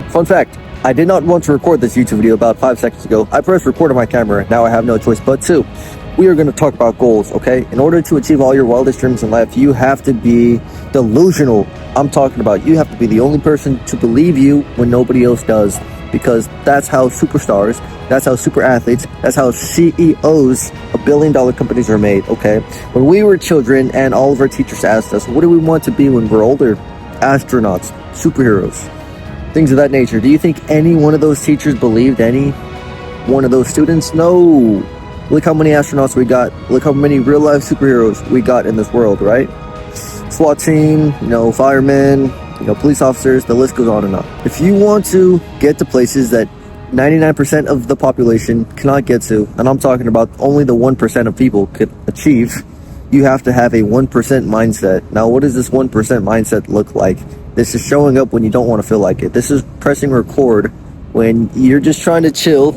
Fun fact, I did not want to record this YouTube video about 5 seconds ago. I pressed record on my camera. Now I have no choice but to. We are going to talk about goals, okay? In order to achieve all your wildest dreams in life, you have to be delusional. I'm talking about you have to be the only person to believe you when nobody else does. Because that's how superstars, that's how super athletes, that's how CEOs of billion-dollar companies are made, okay? When we were children and all of our teachers asked us, what do we want to be when we're older? Astronauts, superheroes, things of that nature. Do you think any one of those teachers believed any one of those students? No. Look how many astronauts we got. Look how many real-life superheroes we got in this world, right? SWAT team, firemen, police officers, the list goes on and on. If you want to get to places that 99% of the population cannot get to, and I'm talking about only the 1% of people could achieve, you have to have a 1% mindset. Now, what does this 1% mindset look like? This is showing up when you don't want to feel like it. This is pressing record when you're just trying to chill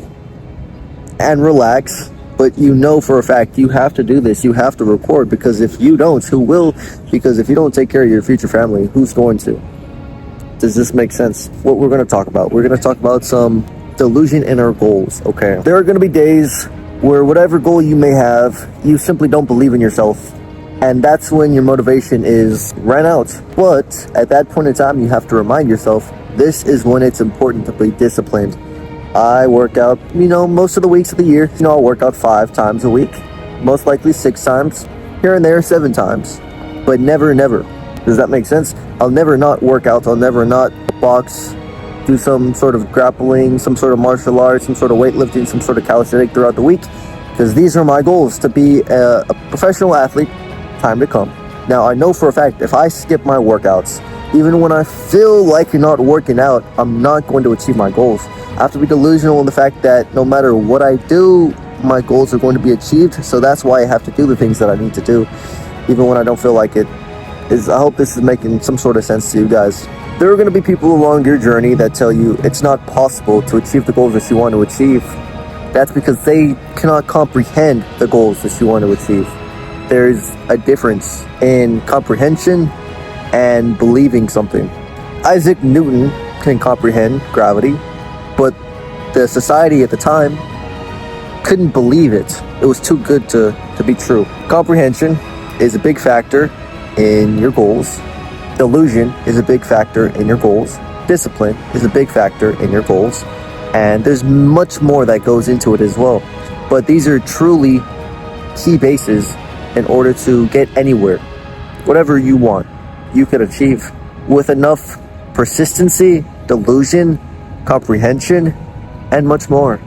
and relax, but you know for a fact you have to do this. You have to record, because if you don't, who will? Because if you don't take care of your future family, who's going to? Does this make sense? What we're going to talk about? We're going to talk about some delusion in our goals, okay? There are going to be days where whatever goal you may have, you simply don't believe in yourself. And that's when your motivation is ran out. But at that point in time, you have to remind yourself, this is when it's important to be disciplined. I work out, most of the weeks of the year, I'll work out 5 times a week, most likely 6 times, here and there 7 times, but never. Does that make sense? I'll never not work out. I'll never not box, do some sort of grappling, some sort of martial arts, some sort of weightlifting, some sort of calisthenics throughout the week, because these are my goals to be a professional athlete, time to come. Now, I know for a fact if I skip my workouts, even when I feel like not working out, I'm not going to achieve my goals. I have to be delusional in the fact that no matter what I do, my goals are going to be achieved. So that's why I have to do the things that I need to do, even when I don't feel like it. I hope this is making some sort of sense to you guys. There are going to be people along your journey that tell you it's not possible to achieve the goals that you want to achieve. That's because they cannot comprehend the goals that you want to achieve. There's a difference in comprehension and believing something. Isaac Newton can comprehend gravity, but the society at the time couldn't believe it. It was too good to be true. Comprehension is a big factor in your goals. Delusion is a big factor in your goals. Discipline is a big factor in your goals. And there's much more that goes into it as well. But these are truly key bases in order to get anywhere. Whatever you want, you could achieve with enough persistency, delusion, comprehension, and much more.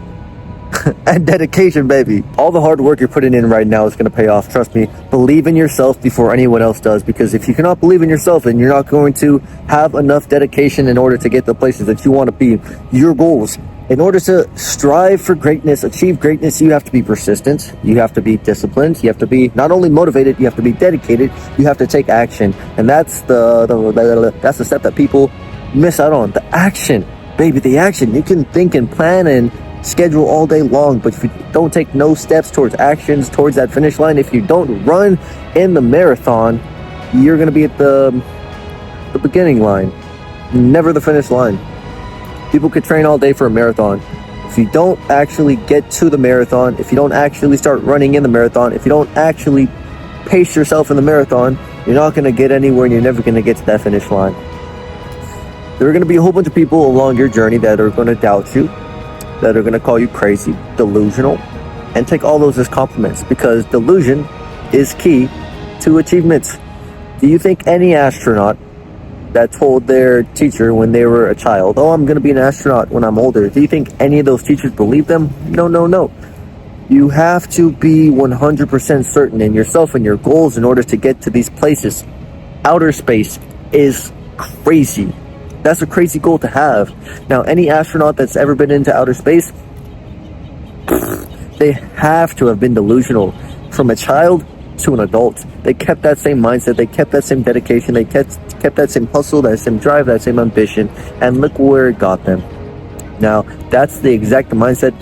And dedication, baby. All the hard work you're putting in right now is going to pay off. Trust me. Believe in yourself before anyone else does, because if you cannot believe in yourself, then you're not going to have enough dedication in order to get the places that you want to be, your goals. In order to strive for greatness, achieve greatness, you have to be persistent. You have to be disciplined. You have to be not only motivated, you have to be dedicated. You have to take action. And that's the step that people miss out on. The action, baby, the action. You can think and plan and schedule all day long, but if you don't take no steps towards actions, towards that finish line, if you don't run in the marathon, you're going to be at the beginning line, never the finish line. People could train all day for a marathon. If you don't actually get to the marathon, if you don't actually start running in the marathon, if you don't actually pace yourself in the marathon, you're not going to get anywhere and you're never going to get to that finish line. There are going to be a whole bunch of people along your journey that are going to doubt you, that are going to call you crazy, delusional, and take all those as compliments, because delusion is key to achievements. Do you think any astronaut that told their teacher when they were a child, oh, I'm going to be an astronaut when I'm older, do you think any of those teachers believed them? No. You have to be 100% certain in yourself and your goals in order to get to these places. Outer space is crazy. That's a crazy goal to have. Now, any astronaut that's ever been into outer space, they have to have been delusional from a child to an adult. They kept that same mindset. They kept that same dedication. They kept that same hustle, that same drive, that same ambition. And look where it got them. Now, that's the exact mindset,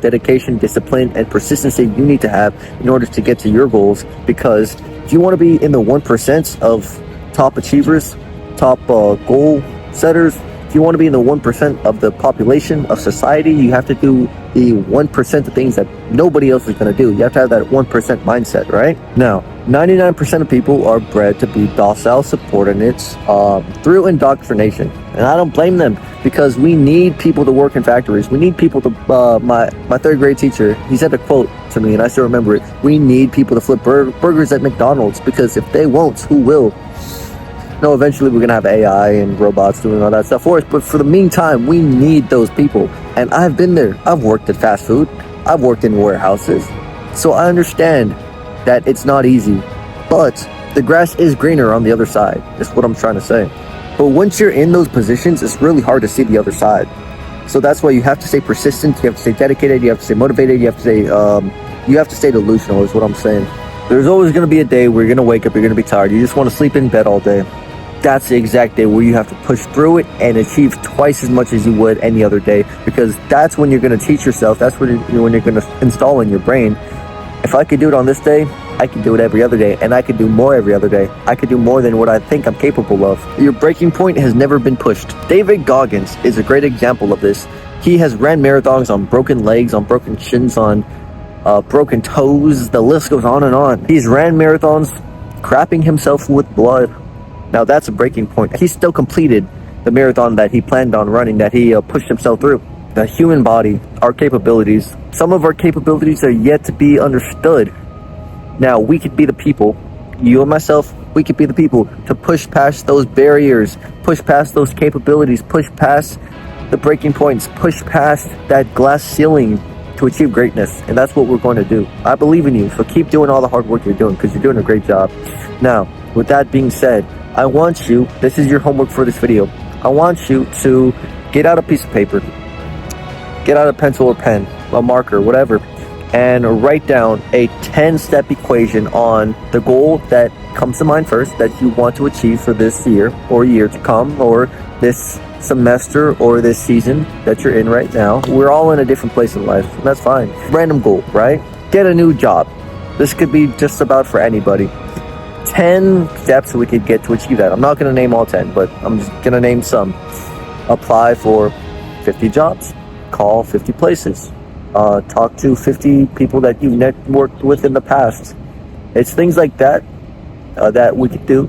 dedication, discipline, and persistency you need to have in order to get to your goals. Because if you want to be in the 1% of top achievers, top goal setters, If you want to be in the 1% of the population of society, you have to do the 1% of things that nobody else is going to do. You have to have that 1% mindset, right? Now, 99% of people are bred to be docile subordinates through indoctrination. And I don't blame them, because we need people to work in factories. We need people to, my third grade teacher, he said a quote to me and I still remember it. We need people to flip burgers at McDonald's, because if they won't, who will? No, eventually we're going to have AI and robots doing all that stuff for us. But for the meantime, we need those people. And I've been there. I've worked at fast food. I've worked in warehouses. So I understand that it's not easy. But the grass is greener on the other side. That's what I'm trying to say. But once you're in those positions, it's really hard to see the other side. So that's why you have to stay persistent. You have to stay dedicated. You have to stay motivated. You have to stay delusional is what I'm saying. There's always going to be a day where you're going to wake up, you're going to be tired. You just want to sleep in bed all day. That's the exact day where you have to push through it and achieve twice as much as you would any other day, because that's when you're going to teach yourself. That's when you're going to install in your brain. If I could do it on this day, I can do it every other day, and I could do more every other day. I could do more than what I think I'm capable of. Your breaking point has never been pushed. David Goggins is a great example of this. He has ran marathons on broken legs, on broken shins, on broken toes. The list goes on and on. He's ran marathons crapping himself with blood. Now that's a breaking point. He still completed the marathon that he planned on running, that he pushed himself through. The human body, our capabilities, some of our capabilities are yet to be understood. Now we could be the people, you and myself, we could be the people to push past those barriers, push past those capabilities, push past the breaking points, push past that glass ceiling to achieve greatness. And that's what we're going to do. I believe in you, so keep doing all the hard work you're doing, because you're doing a great job. Now, with that being said, I want you, this is your homework for this video, I want you to get out a piece of paper, get out a pencil or pen, a marker, whatever, and write down a 10-step equation on the goal that comes to mind first, that you want to achieve for this year or year to come, or this semester or this season that you're in right now. We're all in a different place in life, and that's fine. Random goal, right? Get a new job. This could be just about for anybody. 10 steps we could get to achieve that. I'm not going to name all 10, but I'm just going to name some. Apply for 50 jobs. Call 50 places. Talk to 50 people that you've networked with in the past. It's things like that that we could do.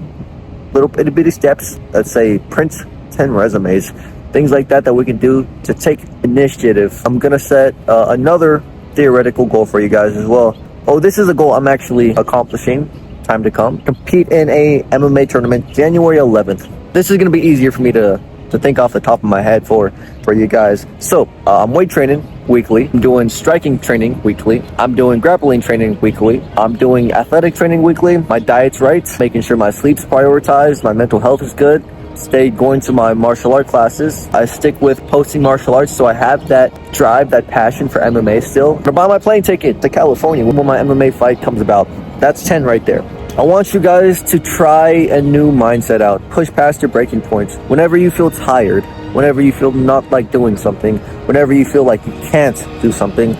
Little itty bitty steps. Let's say print 10 resumes. Things like that we can do to take initiative. I'm going to set another theoretical goal for you guys as well. Oh, this is a goal I'm actually accomplishing. Time to come. Compete in a MMA tournament January 11th. This is going to be easier for me to think off the top of my head for you guys. So I'm weight training weekly. I'm doing striking training weekly. I'm doing grappling training weekly. I'm doing athletic training weekly. My diet's right. Making sure my sleep's prioritized. My mental health is good. Stay going to my martial art classes. I stick with posting martial arts, so I have that drive, that passion for MMA still. I'm gonna buy my plane ticket to California when my MMA fight comes about. That's 10 right there. I want you guys to try a new mindset out. Push past your breaking points. Whenever you feel tired, whenever you feel not like doing something, whenever you feel like you can't do something,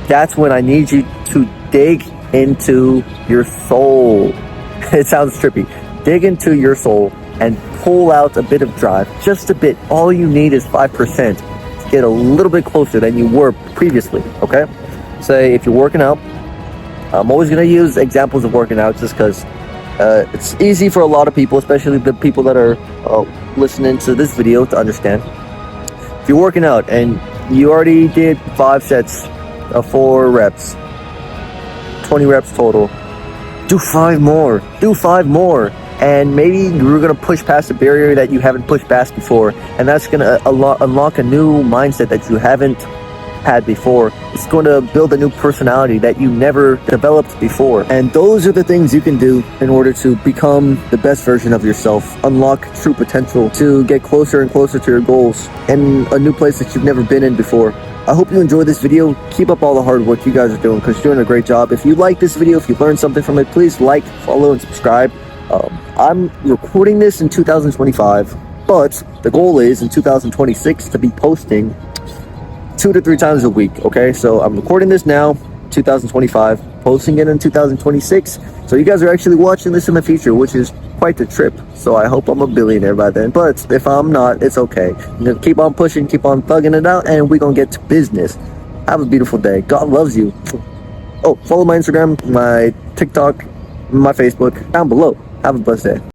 that's when I need you to dig into your soul. It sounds trippy. Dig into your soul and pull out a bit of drive. Just a bit. All you need is 5% to get a little bit closer than you were previously, okay? Say if you're working out, I'm always going to use examples of working out just because it's easy for a lot of people, especially the people that are listening to this video, to understand. If you're working out and you already did 5 sets of 4 reps, 20 reps total, do 5 more. Do 5 more. And maybe you're going to push past a barrier that you haven't pushed past before. And that's going to unlock a new mindset that you haven't had before. It's going to build a new personality that you never developed before. And those are the things you can do in order to become the best version of yourself, unlock true potential, to get closer and closer to your goals in a new place that you've never been in before. I hope you enjoyed this video. Keep up all the hard work you guys are doing, because you're doing a great job. If you like this video, if you learned something from it, please like, follow, and subscribe. I'm recording this in 2025, but the goal is in 2026 to be posting 2 to 3 times a week. Okay, so I'm recording this now, 2025, posting it in 2026. So you guys are actually watching this in the future, which is quite the trip. So I hope I'm a billionaire by then. But if I'm not, it's okay. I'm gonna keep on pushing, keep on thugging it out, and we're gonna get to business. Have a beautiful day. God loves you. Oh, follow my Instagram, my TikTok, my Facebook down below. Have a blessed day.